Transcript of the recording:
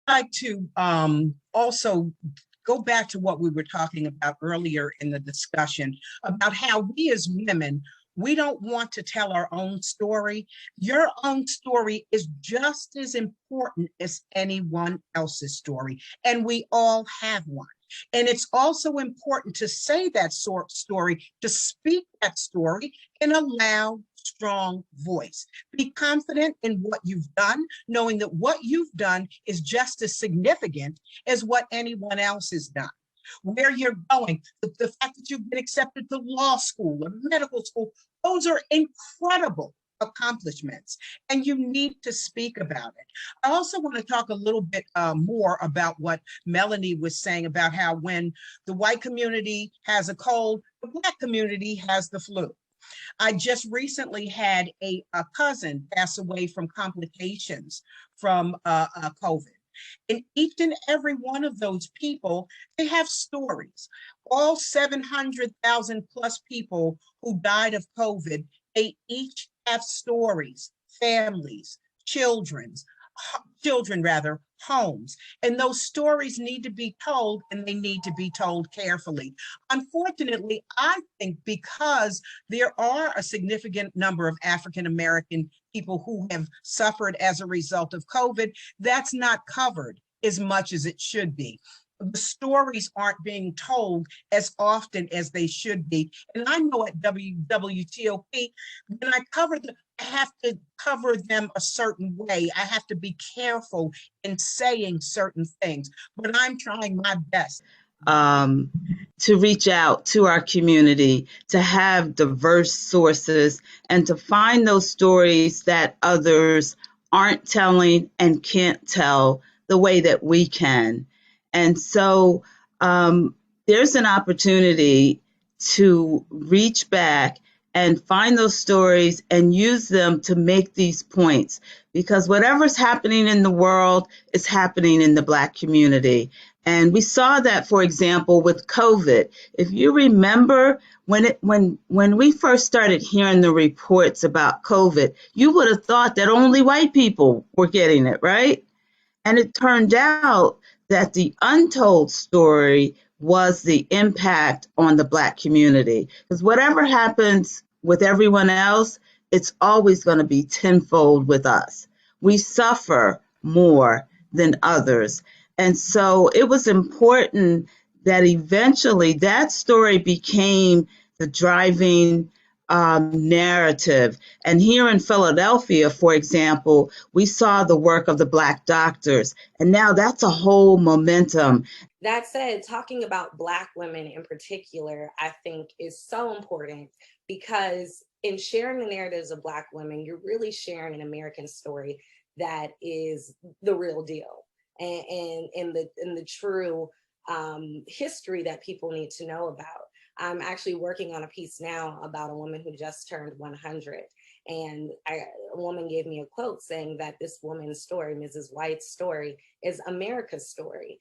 like to also go back to what we were talking about earlier in the discussion about how we as women, we don't want to tell our own story. Your own story is just as important as anyone else's story, and we all have one. And it's also important to say that story, to speak that story in a loud, strong voice. Be confident in what you've done, knowing that what you've done is just as significant as what anyone else has done. Where you're going, the fact that you've been accepted to law school or medical school, those are incredible accomplishments, and you need to speak about it. I also want to talk a little bit more about what Melanie was saying about how when the white community has a cold, the Black community has the flu. I just recently had a cousin pass away from complications from COVID. And each and every one of those people, they have stories. All 700,000 plus people who died of COVID, they each have stories, families, children rather, homes. And those stories need to be told, and they need to be told carefully. Unfortunately, I think because there are a significant number of African-American people who have suffered as a result of COVID, that's not covered as much as it should be. The stories aren't being told as often as they should be. And I know at WTOP, when I cover them, I have to cover them a certain way. I have to be careful in saying certain things, but I'm trying my best. To reach out to our community, to have diverse sources, and to find those stories that others aren't telling and can't tell the way that we can. And so there's an opportunity to reach back and find those stories and use them to make these points, because whatever's happening in the world is happening in the Black community. And we saw that, for example, with COVID. If you remember, when we first started hearing the reports about COVID, you would have thought that only white people were getting it, right? And it turned out that the untold story was the impact on the Black community. Because whatever happens with everyone else, it's always going to be tenfold with us. We suffer more than others. And so it was important that eventually that story became the driving narrative. And here in Philadelphia, for example, we saw the work of the Black doctors, and now that's a whole momentum. That said, talking about Black women in particular, I think is so important, because in sharing the narratives of Black women, you're really sharing an American story that is the real deal, and the true history that people need to know about. I'm actually working on a piece now about a woman who just turned 100. And a woman gave me a quote saying that this woman's story, Mrs. White's story, is America's story,